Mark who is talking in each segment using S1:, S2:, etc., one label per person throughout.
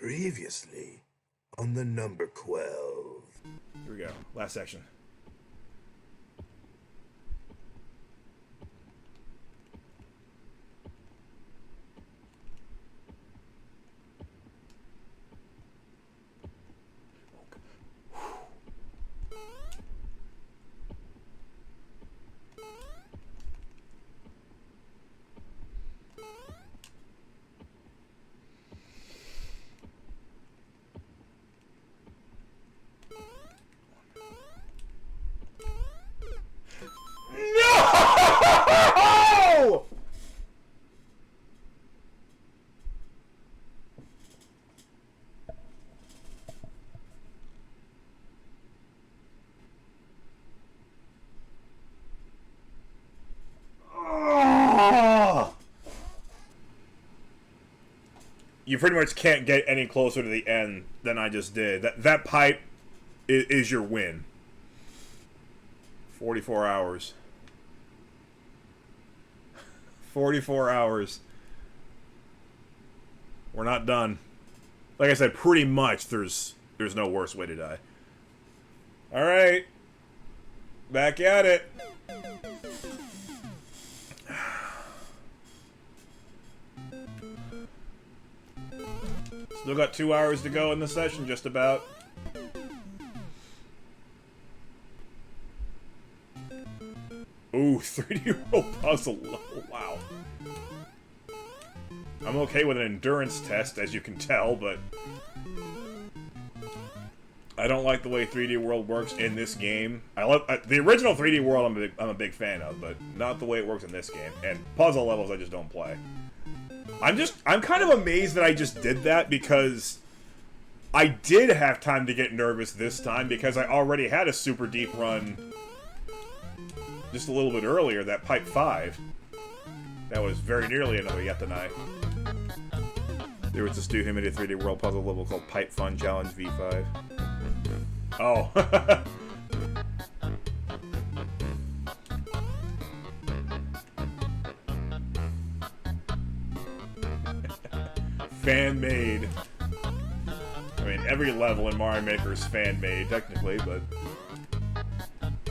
S1: Previously on the number 12.
S2: Here we go. Last section. No! You pretty much can't get any closer to the end than I just did. That pipe is your win. 44 hours. 44 hours. We're not done. Like I said, pretty much there's no worse way to die. Alright. Back at it. Still got 2 hours to go in the session, just about. Ooh, 3D World Puzzle. Wow. I'm okay with an endurance test, as you can tell, but I don't like the way 3D World works in this game. I love the original 3D World. I'm a big fan of, but not the way it works in this game. And puzzle levels, I just don't play. I'm kind of amazed that I just did that, because I did have time to get nervous this time, because I already had a super deep run just a little bit earlier, that Pipe 5. That was very nearly another Yattenais. There was this dude who made a 3D World puzzle level called Pipe Fun Challenge V5. Oh. Fan-made. I mean, every level in Mario Maker is fan-made, technically, but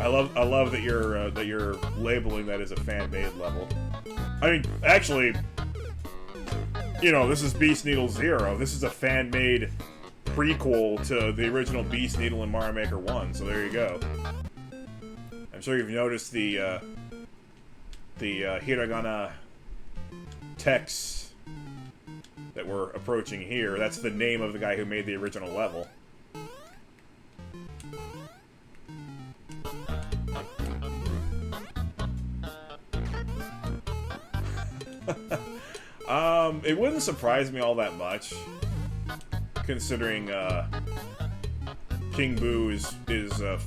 S2: I love that you're labeling that as a fan-made level. I mean, actually, you know, this is Beast Needle Zero. This is a fan-made prequel to the original Beast Needle in Mario Maker 1. So there you go. I'm sure you've noticed the hiragana text that we're approaching here. That's the name of the guy who made the original level. It wouldn't surprise me all that much, considering King Boo is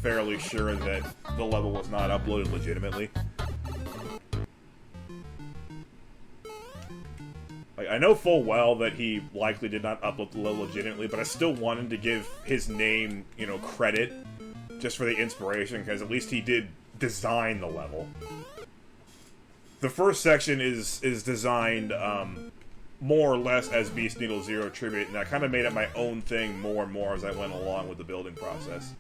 S2: fairly sure that the level was not uploaded legitimately. Like, I know full well that he likely did not upload the level legitimately, but I still wanted to give his name, you know, credit just for the inspiration, because at least he did design the level. The first section is designed more or less as Beast Needle Zero tribute, and I kind of made it my own thing more and more as I went along with the building process.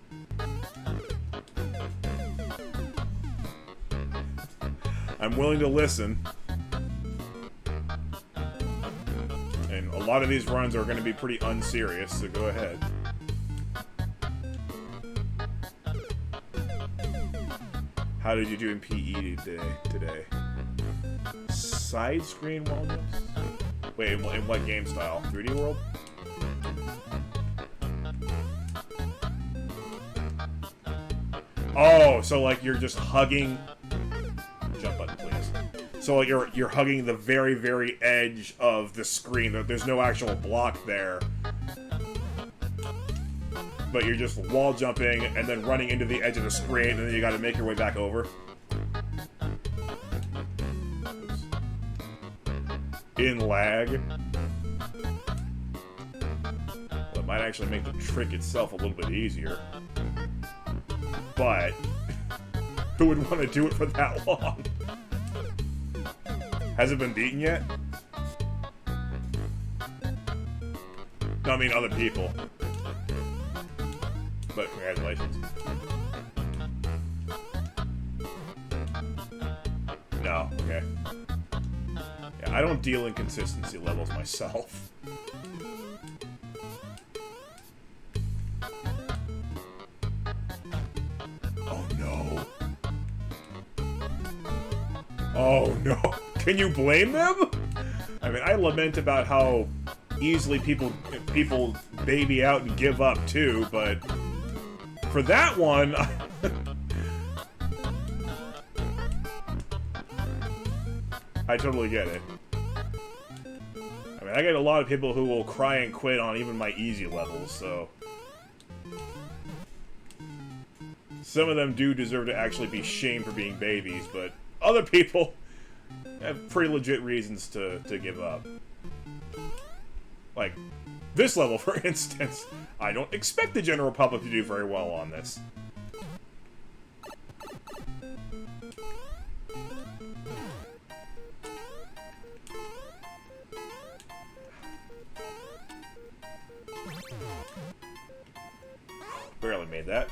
S2: I'm willing to listen. And a lot of these runs are going to be pretty unserious, so go ahead. How did you do in PE today? Side screen wall jumps? Wait, in what game style? 3D World? Oh, so like you're just hugging... Jump button, please. So like you're hugging the very, very edge of the screen. There's no actual block there. But you're just wall jumping and then running into the edge of the screen, and then you gotta make your way back over. Oops. In lag. Well, it might actually make the trick itself a little bit easier. But who would want to do it for that long? Has it been beaten yet? No, I mean other people. But congratulations. No, okay. Yeah, I don't deal in consistency levels myself. Oh no. Oh no. Can you blame them? I mean, I lament about how easily people baby out and give up too, but for that one, I totally get it. I mean, I get a lot of people who will cry and quit on even my easy levels, so some of them do deserve to actually be shamed for being babies, but other people have pretty legit reasons to give up. Like, this level, for instance. I don't expect the general public to do very well on this. Barely made that.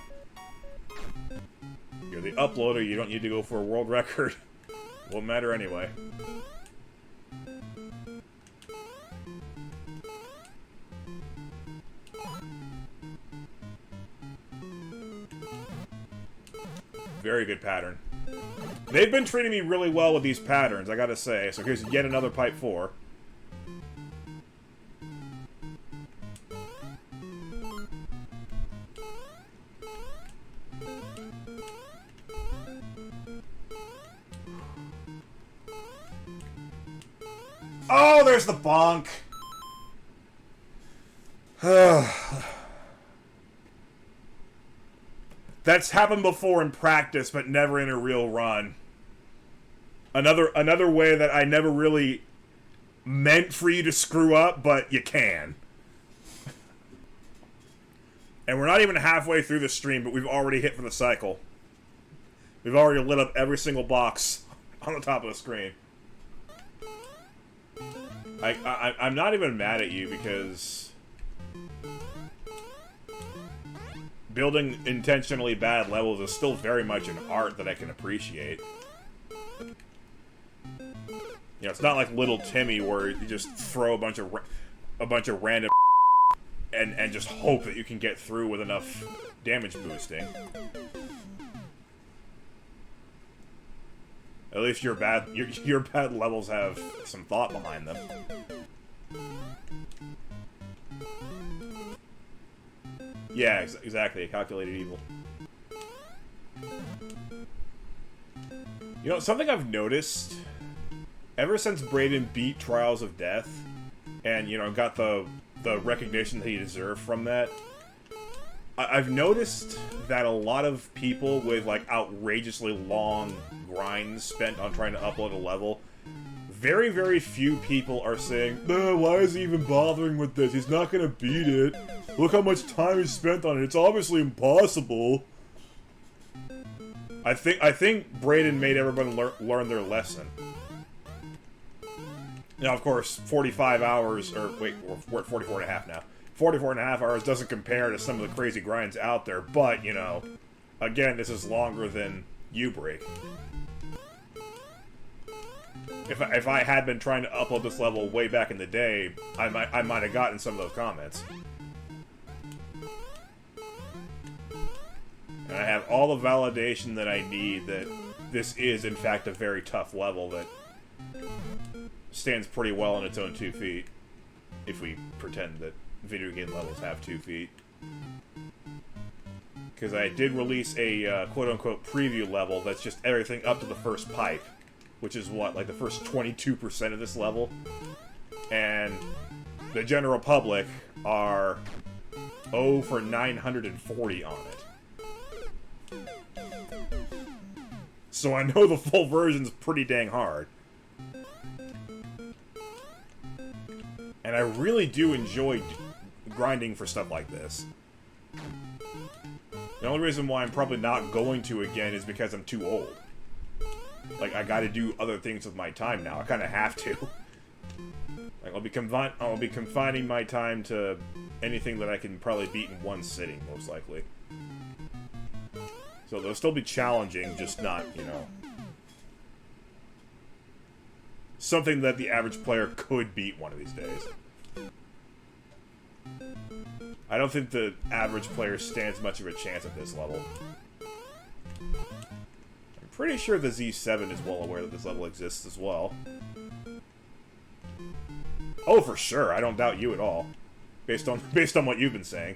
S2: You're the uploader, you don't need to go for a world record. Won't matter anyway. Very good pattern. They've been treating me really well with these patterns, I gotta say. So here's yet another pipe 4. Oh, there's the bonk! That's happened before in practice, but never in a real run. Another way that I never really meant for you to screw up, but you can. And we're not even halfway through the stream, but we've already hit for the cycle. We've already lit up every single box on the top of the screen. I'm not even mad at you because building intentionally bad levels is still very much an art that I can appreciate. You know, it's not like Little Timmy where you just throw a bunch of random and just hope that you can get through with enough damage boosting. At least your bad levels have some thought behind them. Yeah, exactly. A calculated evil. You know, something I've noticed ever since Brayden beat Trials of Death, and, you know, got the recognition that he deserved from that, I've noticed that a lot of people with, like, outrageously long grinds spent on trying to upload a level, very, very few people are saying, why is he even bothering with this? He's not gonna beat it. Look how much time he spent on it. It's obviously impossible. I think Brayden made everyone learn their lesson. Now, of course, 45 hours, or wait, we're at 44 and a half now. 44 and a half hours doesn't compare to some of the crazy grinds out there, but, you know, again, this is longer than U-Break. If I had been trying to upload this level way back in the day, I might have gotten some of those comments. And I have all the validation that I need that this is, in fact, a very tough level that stands pretty well on its own 2 feet. If we pretend that video game levels have 2 feet. Because I did release a quote-unquote preview level that's just everything up to the first pipe. Which is what, like the first 22% of this level? And the general public are 0 for 940 on it. So I know the full version's pretty dang hard. And I really do enjoy grinding for stuff like this. The only reason why I'm probably not going to again is because I'm too old. Like, I gotta do other things with my time now. I kinda have to. Like, I'll be confining my time to anything that I can probably beat in one sitting, most likely. So they'll still be challenging, just not, you know, something that the average player could beat one of these days. I don't think the average player stands much of a chance at this level. I'm pretty sure the Z7 is well aware that this level exists as well. Oh, for sure. I don't doubt you at all. Based on what you've been saying.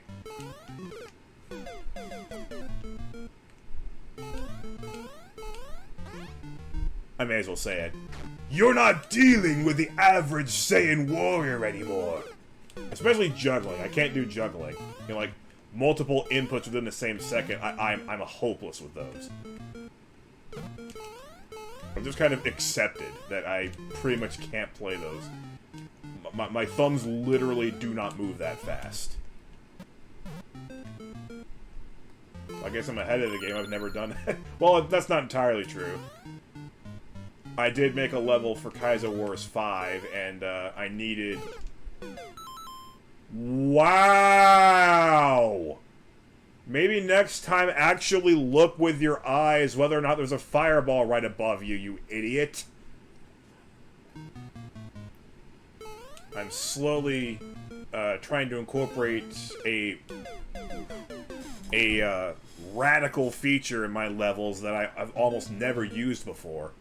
S2: I may as well say it. You're not dealing with the average Saiyan warrior anymore. Especially juggling. I can't do juggling. You know, like, multiple inputs within the same second. I'm hopeless with those. I've just kind of accepted that I pretty much can't play those. My thumbs literally do not move that fast. I guess I'm ahead of the game. I've never done that. Well, that's not entirely true. I did make a level for Kaizo Wars 5, and I needed... Wow! Maybe next time actually look with your eyes whether or not there's a fireball right above you, you idiot. I'm slowly trying to incorporate a radical feature in my levels that I've almost never used before.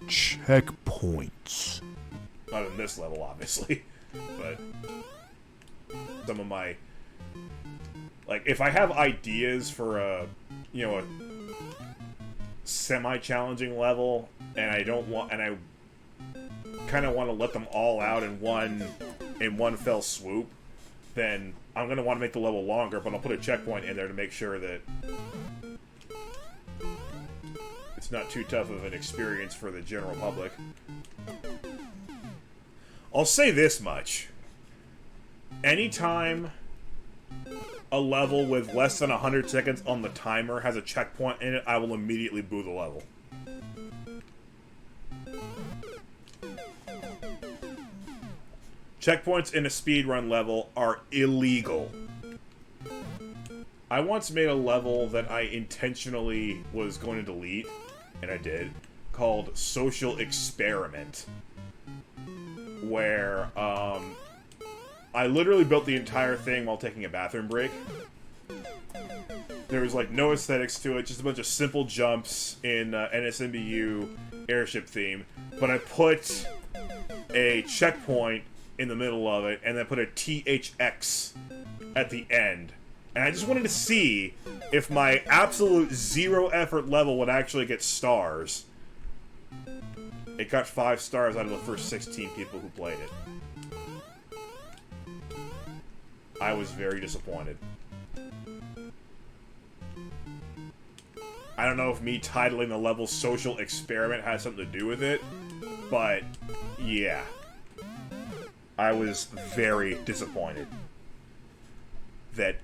S1: Checkpoints.
S2: Not in this level, obviously, but some of my... Like, if I have ideas for a, you know, a semi-challenging level, and I don't want, and I kind of want to let them all out in one fell swoop, then I'm going to want to make the level longer, but I'll put a checkpoint in there to make sure that it's not too tough of an experience for the general public. I'll say this much. Anytime a level with less than 100 seconds on the timer has a checkpoint in it, I will immediately boo the level. Checkpoints in a speedrun level are illegal. I once made a level that I intentionally was going to delete, and I did, called Social Experiment, where I literally built the entire thing while taking a bathroom break. There was like no aesthetics to it, just a bunch of simple jumps in NSMBU airship theme, but I put a checkpoint in the middle of it, and then put a THX at the end. And I just wanted to see if my absolute zero effort level would actually get stars. It got 5 stars out of the first 16 people who played it. I was very disappointed. I don't know if me titling the level Social Experiment has something to do with it, but yeah. I was very disappointed that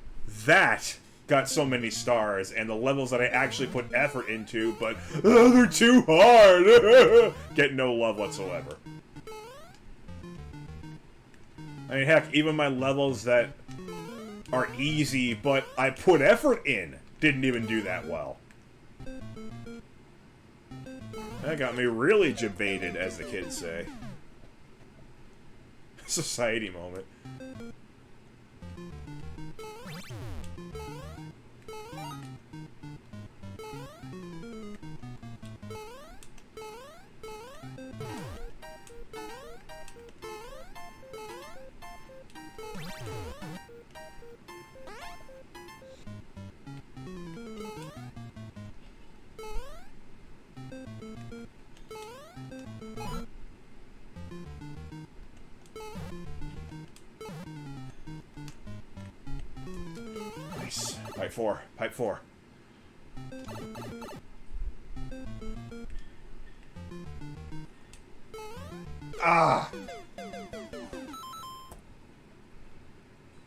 S2: got so many stars, and the levels that I actually put effort into, but they're too hard, get no love whatsoever. I mean, heck, even my levels that are easy, but I put effort in, didn't even do that well. That got me really jebaited, as the kids say. Society moment. Pipe 4. Pipe 4. Ah!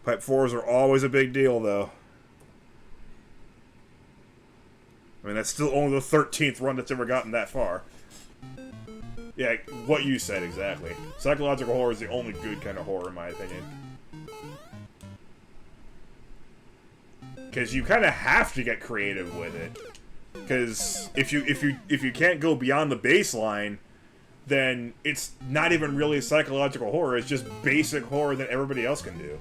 S2: Pipe 4s are always a big deal, though. I mean, that's still only the 13th run that's ever gotten that far. Yeah, what you said, exactly. Psychological horror is the only good kind of horror, in my opinion. Because you kind of have to get creative with it. Because if you can't go beyond the baseline, then it's not even really psychological horror. It's just basic horror that everybody else can do.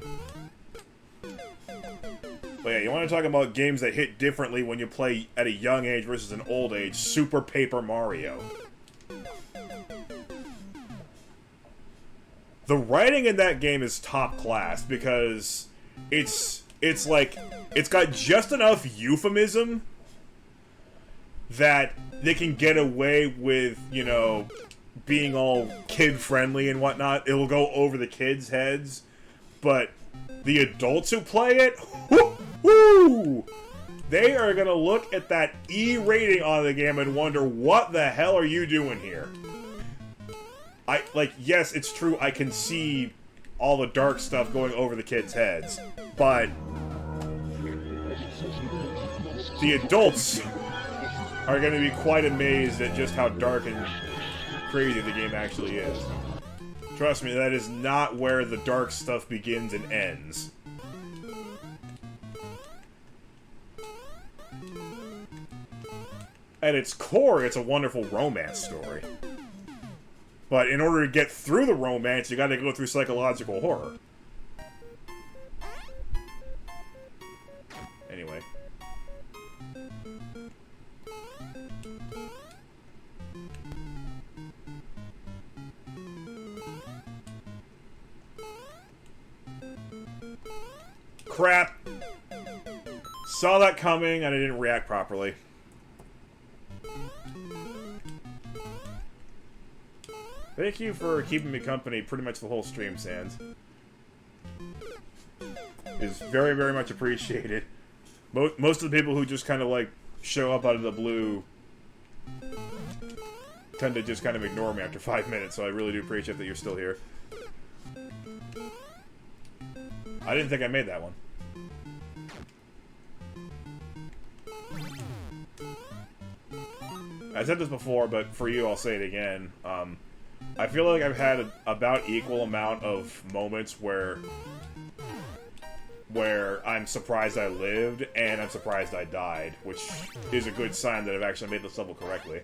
S2: But yeah, you want to talk about games that hit differently when you play at a young age versus an old age? Super Paper Mario. The writing in that game is top class because it's like it's got just enough euphemism that they can get away with, you know, being all kid-friendly and whatnot. It'll go over the kids' heads, but the adults who play it, whoo, they are gonna look at that E rating on the game and wonder, what the hell are you doing here? Yes, it's true, I can see all the dark stuff going over the kids' heads, but the adults are going to be quite amazed at just how dark and crazy the game actually is. Trust me, that is not where the dark stuff begins and ends. At its core, it's a wonderful romance story. But in order to get through the romance, you gotta go through psychological horror. Anyway. Crap! Saw that coming and I didn't react properly. Thank you for keeping me company pretty much the whole stream, Sans. Is very, very much appreciated. Most of the people who just kind of, like, show up out of the blue tend to just kind of ignore me after 5 minutes, so I really do appreciate that you're still here. I didn't think I made that one. I said this before, but for you, I'll say it again. I feel like I've had about equal amount of moments where I'm surprised I lived and I'm surprised I died, which is a good sign that I've actually made this level correctly.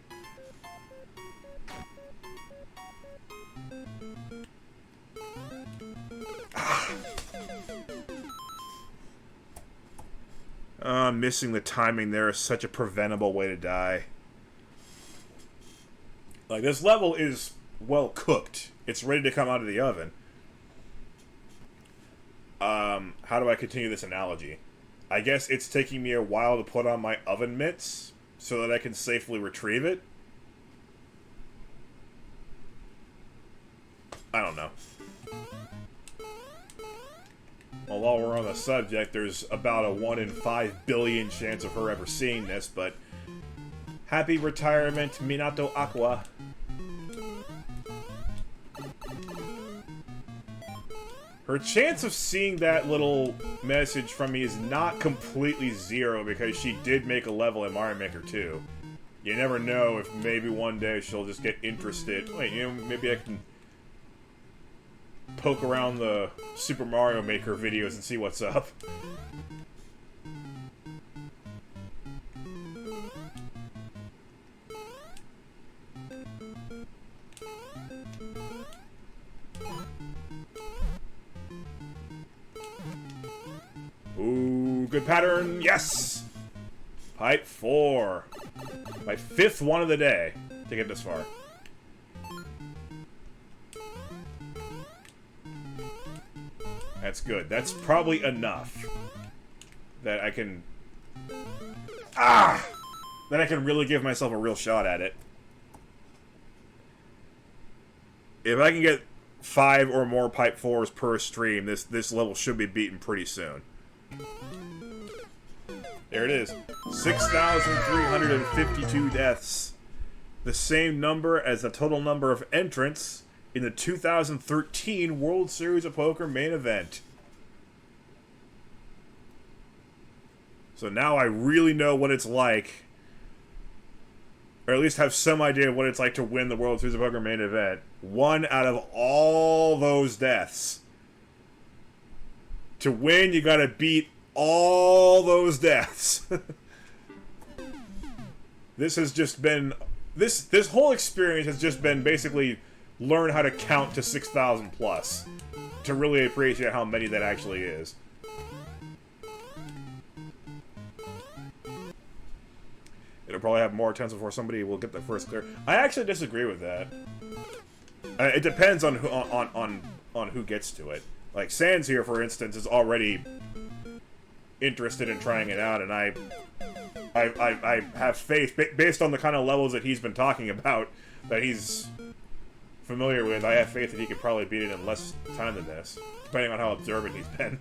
S2: Missing the timing there is such a preventable way to die. Like, this level is well cooked. It's ready to come out of the oven. How do I continue this analogy? I guess it's taking me a while to put on my oven mitts so that I can safely retrieve it. I don't know. Well, while we're on the subject, there's about a 1 in 5 billion chance of her ever seeing this, but happy retirement, Minato Aqua. Her chance of seeing that little message from me is not completely zero because she did make a level in Mario Maker 2. You never know if maybe one day she'll just get interested. Wait, you know, maybe I can poke around the Super Mario Maker videos and see what's up. Ooh, good pattern, yes! Pipe 4. My 5th one of the day to get this far. That's good. That's probably enough that I can... That I can really give myself a real shot at it. If I can get 5 or more Pipe 4s per stream, this level should be beaten pretty soon. There it is. 6,352 deaths. The same number as the total number of entrants in the 2013 World Series of Poker main event. So now I really know what it's like, or at least have some idea of what it's like to win the World Series of Poker main event. 1 out of all those deaths. To win, you gotta beat all those deaths. This has just been... This whole experience has just been basically learn how to count to 6,000 plus. To really appreciate how many that actually is. It'll probably have more attempts before somebody will get the first clear. I actually disagree with that. It depends on who gets to it. Like Sans here, for instance, is already interested in trying it out, and I have faith, based on the kind of levels that he's been talking about, that he's familiar with. I have faith that he could probably beat it in less time than this, depending on how observant he's been.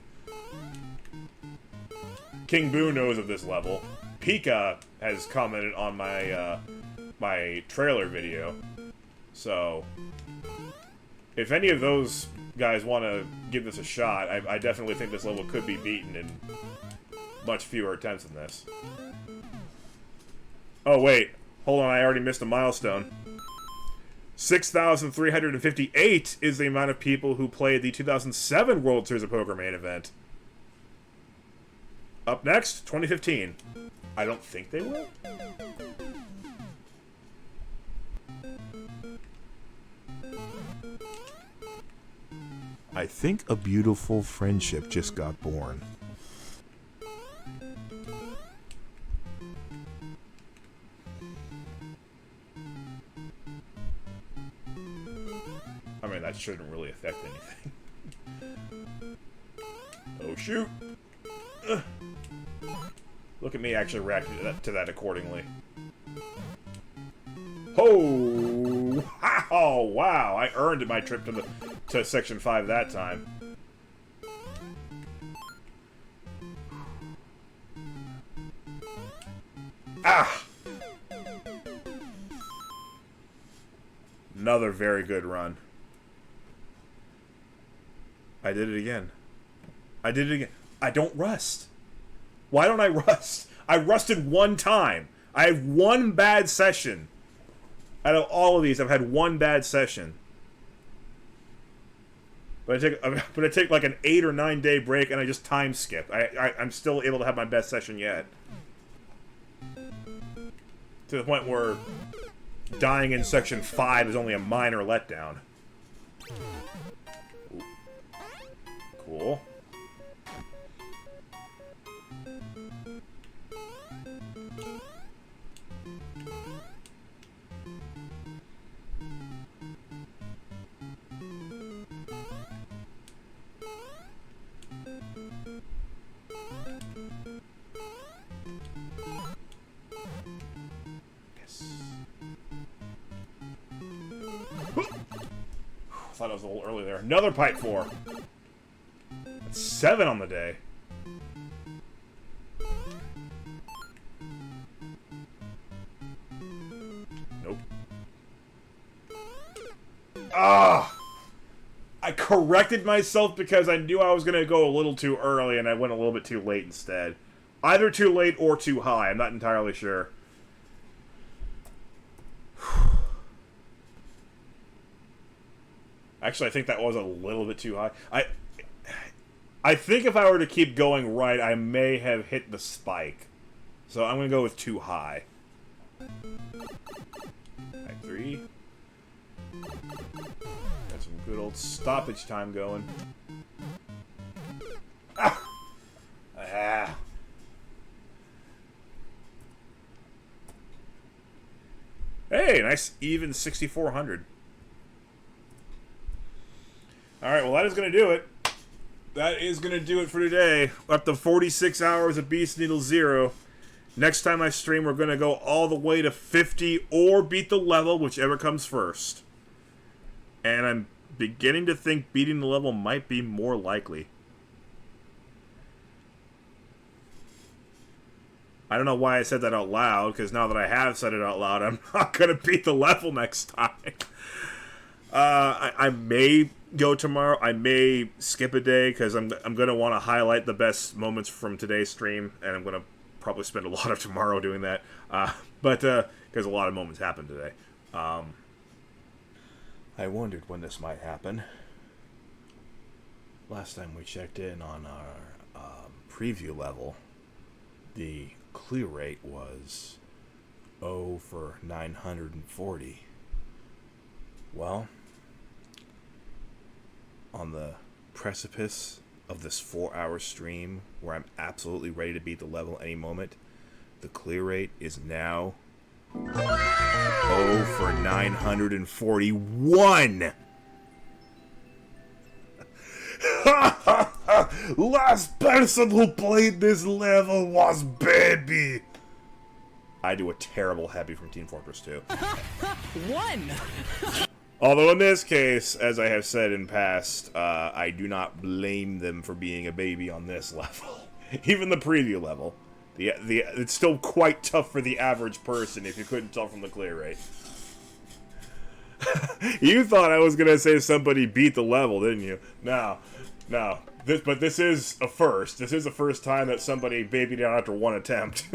S2: King Boo knows of this level. Pika has commented on my my trailer video, so if any of those guys want to give this a shot, I definitely think this level could be beaten in much fewer attempts than this. Oh wait, hold on, I already missed a milestone. 6,358 is the amount of people who played the 2007 World Series of Poker main event. Up next, 2015. I don't think they will.
S1: I think a beautiful friendship just got born.
S2: I mean, that shouldn't really affect anything. Oh, shoot! Ugh. Look at me actually reacting to that accordingly. Oh! Oh, wow! I earned my trip to Section 5 that time. Ah! Another very good run. I did it again. I did it again. I don't rust. Why don't I rust? I rusted one time. I have one bad session. Out of all of these, I've had one bad session. But I take like an 8 or 9 day break and I just time skip. I'm still able to have my best session yet. To the point where dying in Section 5 is only a minor letdown. Ooh. Cool. I thought it was a little early there. Another pipe 4. That's 7 on the day. Nope. Ah! I corrected myself because I knew I was going to go a little too early and I went a little bit too late instead. Either too late or too high. I'm not entirely sure. Actually, I think that was a little bit too high. I think if I were to keep going right, I may have hit the spike. So I'm going to go with too high. Right, 3. Got some good old stoppage time going. Ah! Ah. Hey, nice even 6,400. Alright, well that is going to do it. That is going to do it for today. Up to 46 hours of Beast Needle 0. Next time I stream, we're going to go all the way to 50 or beat the level, whichever comes first. And I'm beginning to think beating the level might be more likely. I don't know why I said that out loud, because now that I have said it out loud, I'm not going to beat the level next time. I may go tomorrow. I may skip a day, because I'm going to want to highlight the best moments from today's stream, and I'm going to probably spend a lot of tomorrow doing that. Because a lot of moments happened today. I wondered when this might happen.
S1: Last time we checked in on our preview level, the clear rate was 0 for 940. Well, on the precipice of this 4-hour stream where I'm absolutely ready to beat the level any moment, the clear rate is now 0 for 941. Last person who played this level was Baby. I do a terrible Happy from Team Fortress 2.
S3: One!
S2: Although in this case, as I have said in past, I do not blame them for being a baby on this level. Even the preview level. It's still quite tough for the average person if you couldn't tell from the clear rate. You thought I was going to say somebody beat the level, didn't you? No. But this is a first. This is the first time that somebody babied out after one attempt.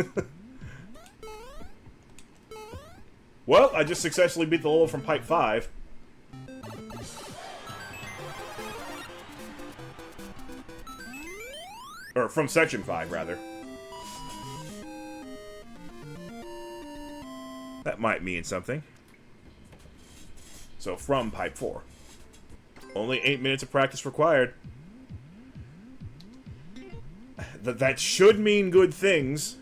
S2: Well, I just successfully beat the level from Pipe 5. Or from Section 5, rather. That might mean something. So, from Pipe 4. Only 8 minutes of practice required. That should mean good things.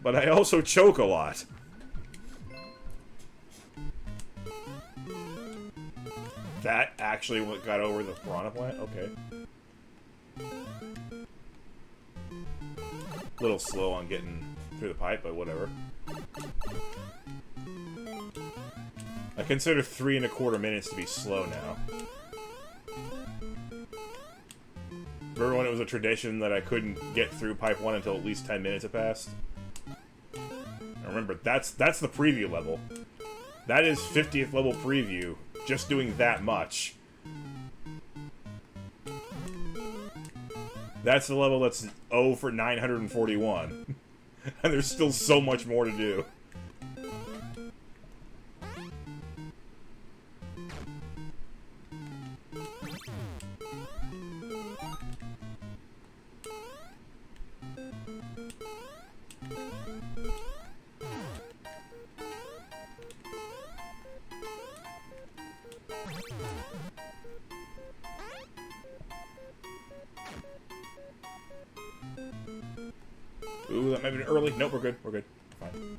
S2: But I also choke a lot. That actually what got over the piranha plant? Okay. A little slow on getting through the pipe, but whatever. I consider 3¼ minutes to be slow now. Remember when it was a tradition that I couldn't get through Pipe 1 until at least 10 minutes had passed? Remember, that's the preview level. That is 50th level preview, just doing that much. That's the level that's 0 for 941. And there's still so much more to do. Ooh, that might have been early. Nope, we're good. We're good. Fine.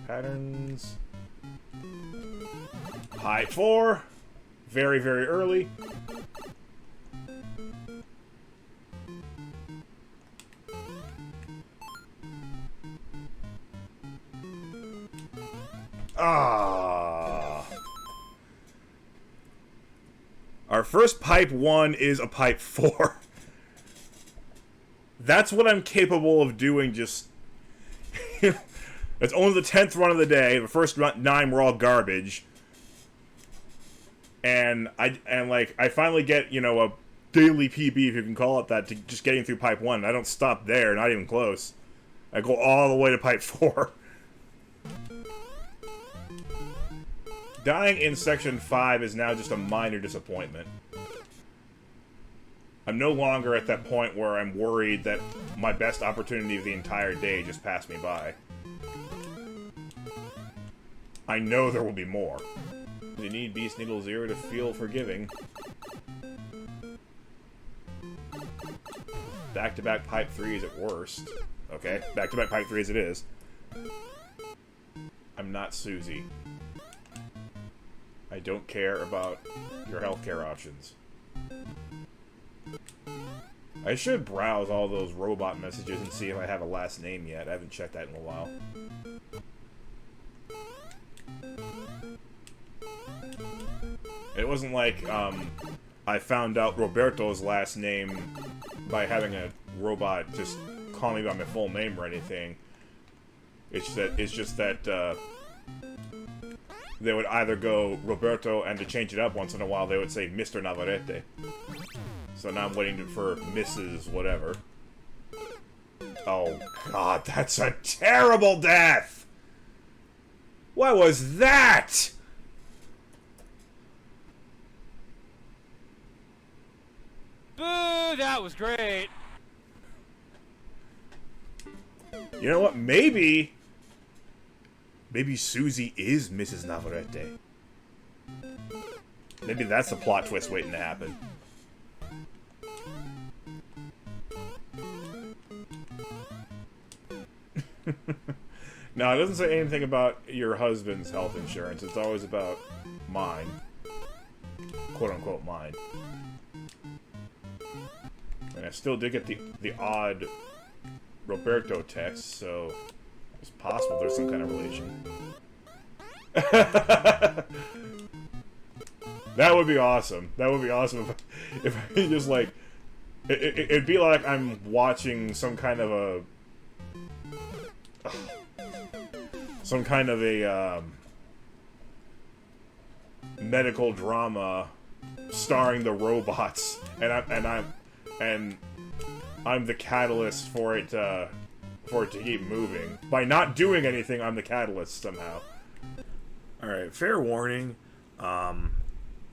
S2: Patterns. Pipe 4. Very, very early. Ah. Our first Pipe 1 is a Pipe 4. That's what I'm capable of doing, just... It's only the 10th run of the day. The first 9 were all garbage. And I finally get, you know, a daily PB, if you can call it that, to just getting through Pipe 1. I don't stop there, not even close. I go all the way to Pipe 4. Dying in Section 5 is now just a minor disappointment. I'm no longer at that point where I'm worried that my best opportunity of the entire day just passed me by. I know there will be more. You need Beast Needle 0 to feel forgiving. Back-to-back Pipe 3s at worst. Okay, back-to-back Pipe 3s it is. I'm not Susie. I don't care about your healthcare options. I should browse all those robot messages and see if I have a last name yet. I haven't checked that in a while. It wasn't like, I found out Roberto's last name by having a robot just call me by my full name or anything. It's just that, they would either go Roberto, and to change it up once in a while, they would say Mr. Navarrete. So now I'm waiting for Mrs. whatever. Oh, God, that's a terrible death! What was that?
S3: Boo! That was great.
S2: You know what? Maybe Susie is Mrs. Navarrete. Maybe that's the plot twist waiting to happen. No, it doesn't say anything about your husband's health insurance. It's always about mine. Quote-unquote mine. And I still did get the odd Roberto text, so it's possible there's some kind of relation. That would be awesome. That would be awesome if I just, like... It'd be like I'm watching some kind of a... medical drama starring the robots, and I'm the catalyst for it to keep moving. By not doing anything, I'm the catalyst somehow. Alright, fair warning.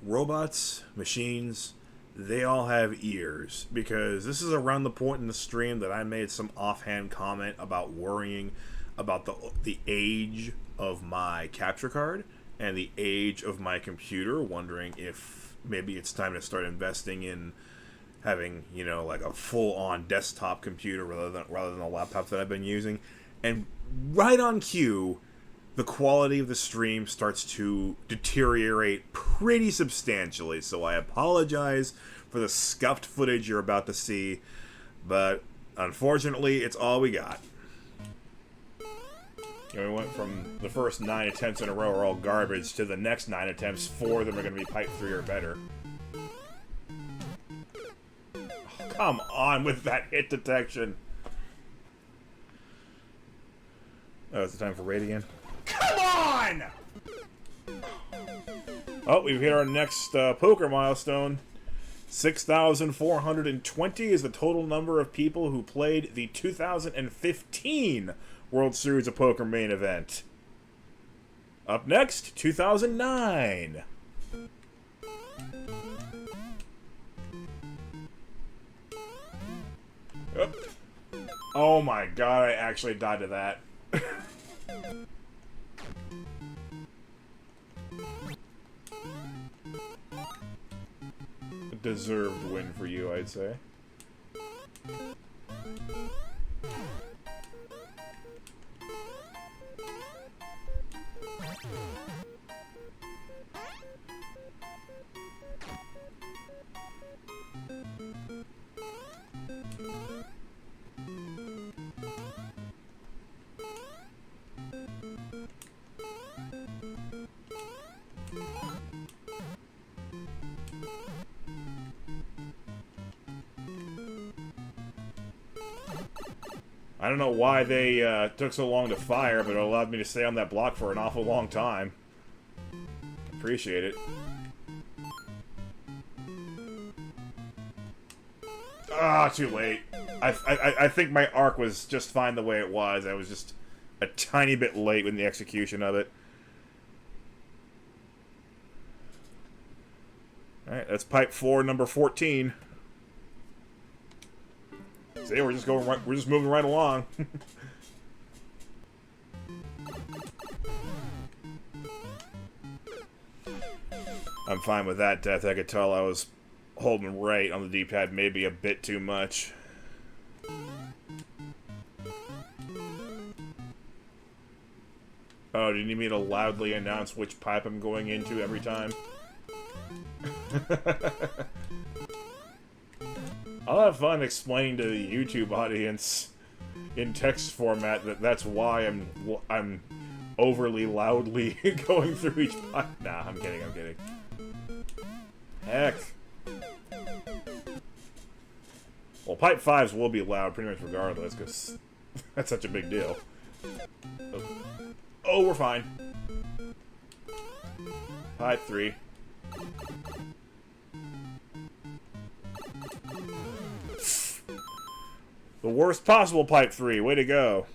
S2: Robots, machines, they all have ears. Because this is around the point in the stream that I made some offhand comment about worrying about the age of my capture card and the age of my computer, wondering if maybe it's time to start investing in having, you know, like a full-on desktop computer rather than the laptop that I've been using. And right on cue, the quality of the stream starts to deteriorate pretty substantially. So I apologize for the scuffed footage you're about to see, but unfortunately, it's all we got. You know, we went from the first 9 attempts in a row are all garbage to the next 9 attempts, 4 of them are going to be pipe 3 or better. Oh, come on with that hit detection. Oh, it's the time for raid again. Come on! Oh, we've hit our next poker milestone. 6,420 is the total number of people who played the 2015 World Series of Poker main event. Up next, 2009. Oh my god, I actually died to that. A deserved win for you, I'd say. I don't know why they took so long to fire, but it allowed me to stay on that block for an awful long time. Appreciate it. Ah, too late. I think my arc was just fine the way it was. I was just a tiny bit late in the execution of it. Alright, that's pipe 4, number 14. See, we're just going right, we're just moving right along. I'm fine with that death. I could tell I was holding right on the D-pad maybe a bit too much. Oh, do you need me to loudly announce which pipe I'm going into every time? I'll have fun explaining to the YouTube audience in text format that that's why I'm overly loudly going through each pipe. Nah, I'm kidding, I'm kidding. Heck. Well, pipe 5s will be loud pretty much regardless, because that's such a big deal. Oh, we're fine. Pipe 3. The worst possible pipe 3. Way to go.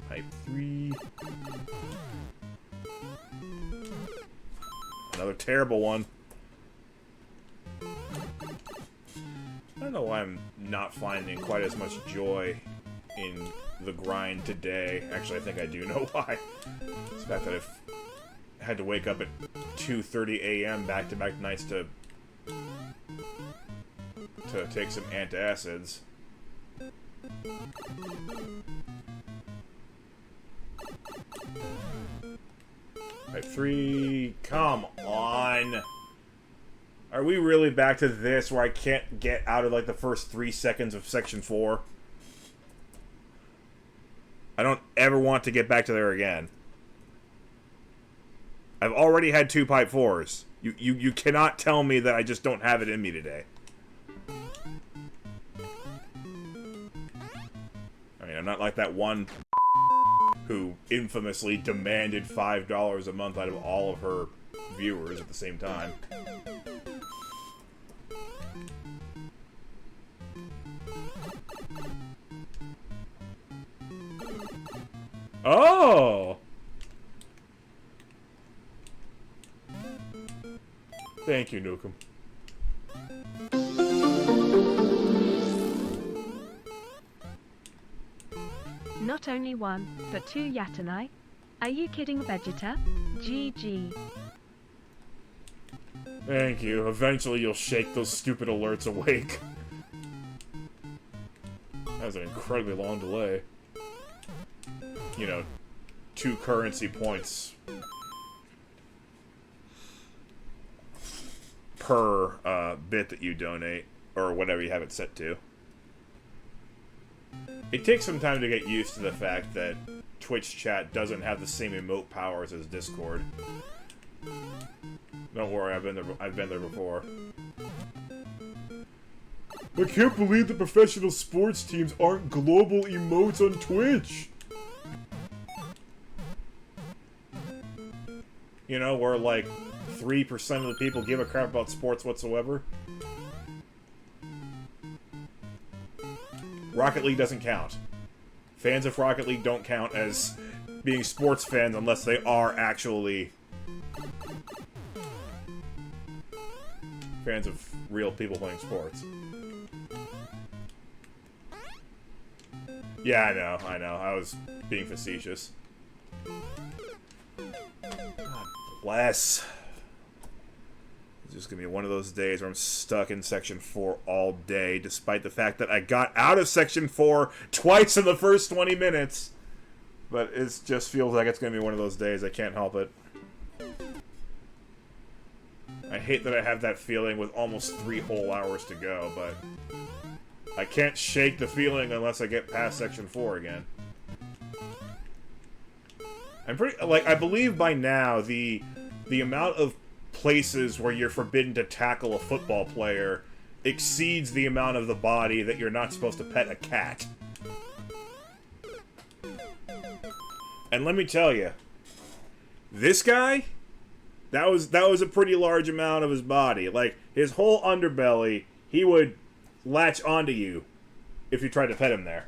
S2: Pipe 3. Another terrible one. I don't know why I'm not finding quite as much joy in the grind today. Actually, I think I do know why. It's the fact that I've had to wake up at 2:30 a.m. back-to-back nights to take some antacids. Right, 3. Come on. Are we really back to this where I can't get out of like the first 3 seconds of section 4? I don't ever want to get back to there again. I've already had 2 pipe 4s. You cannot tell me that I just don't have it in me today. I mean, I'm not like that one who infamously demanded $5 a month out of all of her viewers at the same time. Oh! Thank you, Nukem.
S4: Not only 1, but 2 Yattenais. Are you kidding, Vegeta? GG.
S2: Thank you. Eventually you'll shake those stupid alerts awake. That was an incredibly long delay. You know, 2 currency points per bit that you donate, or whatever you have it set to. It takes some time to get used to the fact that Twitch chat doesn't have the same emote powers as Discord. Don't worry, I've been there before. I can't believe the professional sports teams aren't global emotes on Twitch! You know, where like 3% of the people give a crap about sports whatsoever. Rocket League doesn't count. Fans of Rocket League don't count as being sports fans unless they are actually fans of real people playing sports. Yeah, I know. I was being facetious. God bless. It's just gonna be one of those days where I'm stuck in Section 4 all day, despite the fact that I got out of Section 4 twice in the first 20 minutes. But it just feels like it's gonna be one of those days. I can't help it. I hate that I have that feeling with almost 3 whole hours to go, but I can't shake the feeling unless I get past Section 4 again. I'm pretty, like, I believe by now the amount of places where you're forbidden to tackle a football player exceeds the amount of the body that you're not supposed to pet a cat. And let me tell you, this guy, that was a pretty large amount of his body. Like, his whole underbelly, he would latch onto you if you tried to pet him there.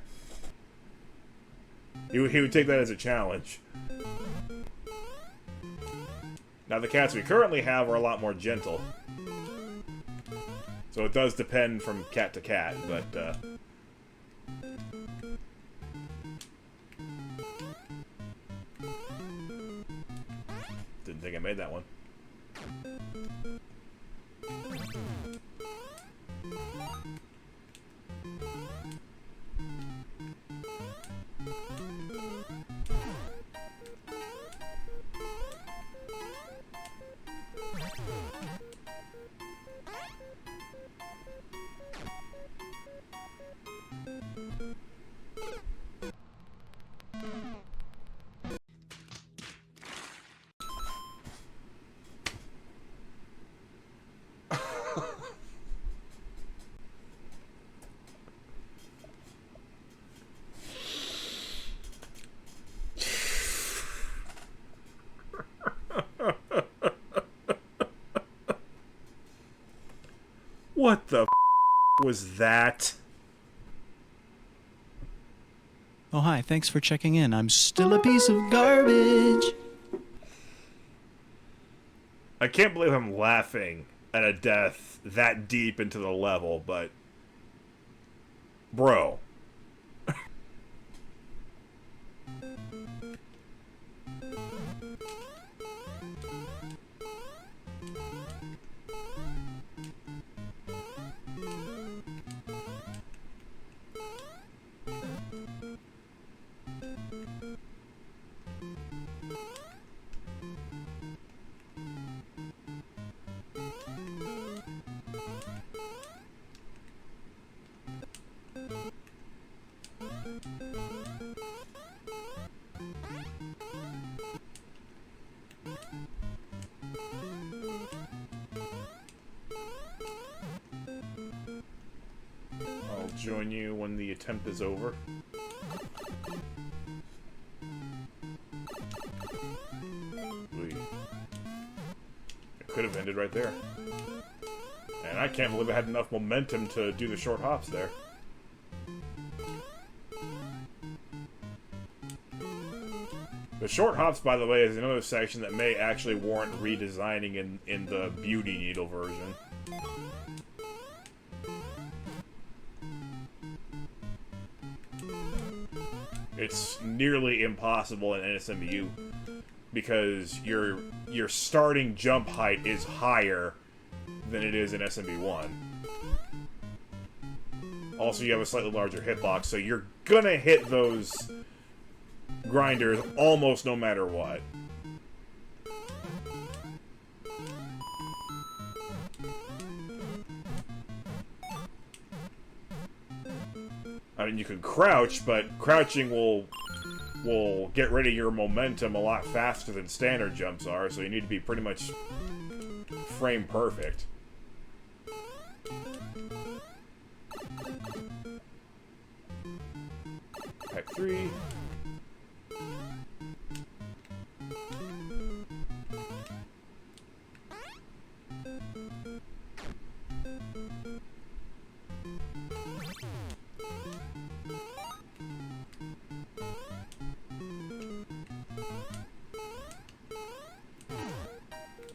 S2: He would take that as a challenge. Now, the cats we currently have are a lot more gentle. So it does depend from cat to cat, but, didn't think I made that one. What the was that?
S5: Oh, hi. Thanks for checking in. I'm still a piece of garbage.
S2: I can't believe I'm laughing at a death that deep into the level, but... Bro. I'll join you when the attempt is over. It could have ended right there. And I can't believe I had enough momentum to do the short hops there. The short hops, by the way, is another section that may actually warrant redesigning in the Beauty Needle version. It's nearly impossible in NSMU because your starting jump height is higher than it is in SMB1. Also, you have a slightly larger hitbox, so you're gonna hit those grinders almost no matter what. I mean, you can crouch, but crouching will get rid of your momentum a lot faster than standard jumps are, so you need to be pretty much frame perfect. Type 3.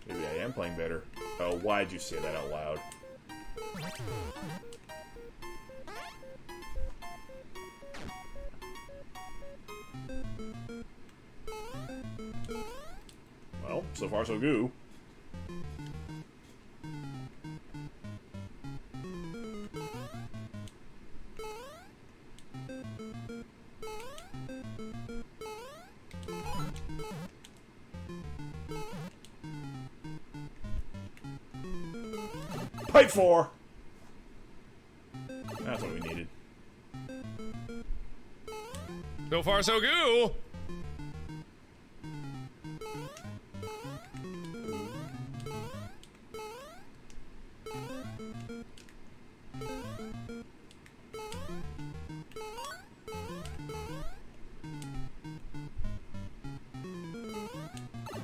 S2: Maybe I am playing better. Oh, why'd you say that out loud? Well, so far so good. Pipe 4! That's what we needed.
S6: So far, so good.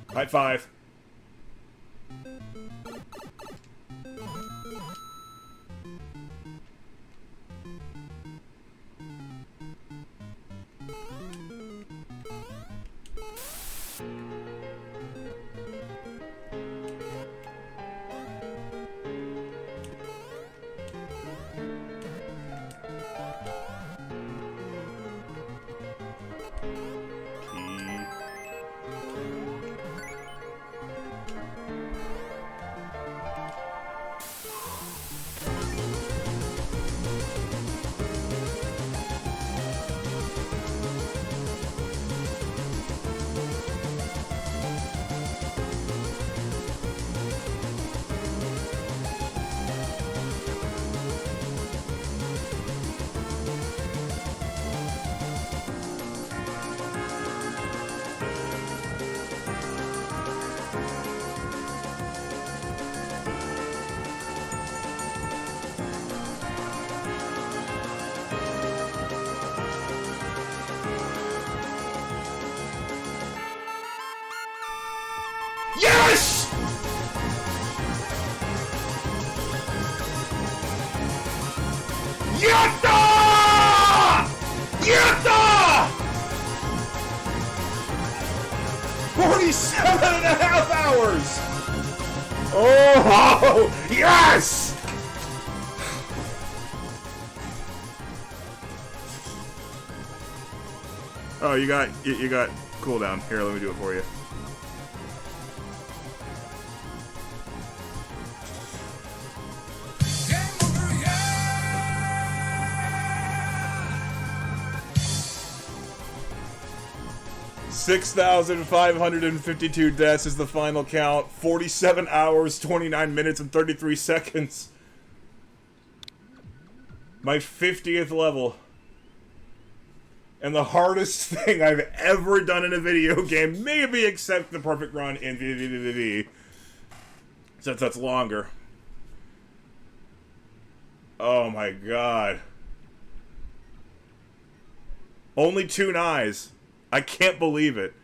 S2: Pipe 5. Yes! Yatta! Yatta! 47.5 hours! Oh, yes! Oh, you got cooldown. Here, let me do it for you.
S6: Game over, yeah!
S2: 6,552 deaths is the final count. 47 hours, 29 minutes, and 33 seconds. My 50th level. And the hardest thing I've ever done in a video game, maybe except the perfect run in VVVV, since that's longer. Oh my god. Only 2 knives. I can't believe it.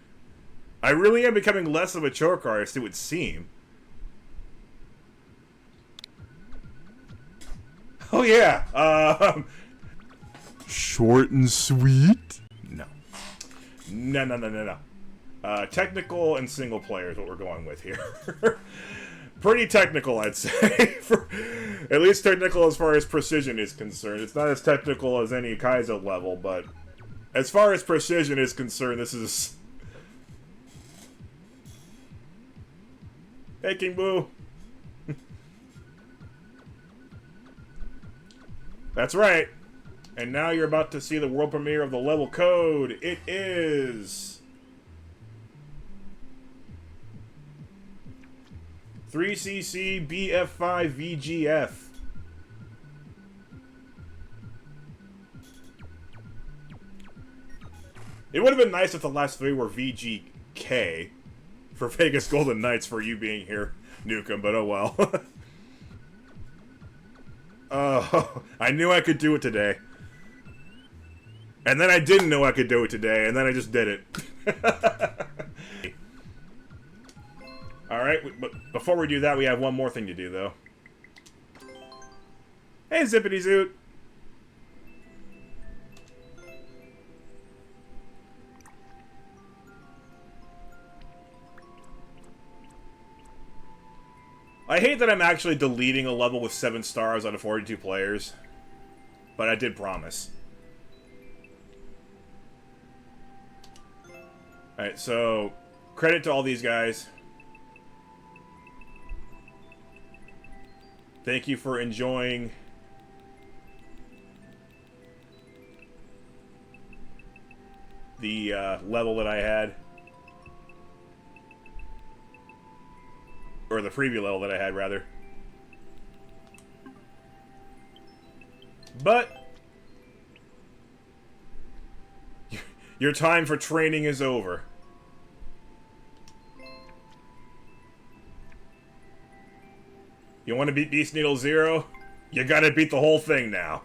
S2: I really am becoming less of a choke artist, it would seem. Oh yeah, short and sweet? No. No. Technical and single player is what we're going with here. Pretty technical, I'd say. At least technical as far as precision is concerned. It's not as technical as any Kaizo level, but as far as precision is concerned, this is... Hey, King Boo! That's right. And now you're about to see the world premiere of the level code. It is 3cc BF5 VGF. It would have been nice if the last 3 were VGK for Vegas Golden Knights for you being here, Nukem, but oh well. Oh, I knew I could do it today. And then I didn't know I could do it today, and then I just did it. Alright, but before we do that, we have one more thing to do, though. Hey, Zippity Zoot! I hate that I'm actually deleting a level with 7 stars out of 42 players. But I did promise. Alright, so credit to all these guys. Thank you for enjoying the level that I had. Or the preview level that I had, rather. But your time for training is over. You want to beat Beast Needle Zero? You gotta beat the whole thing now.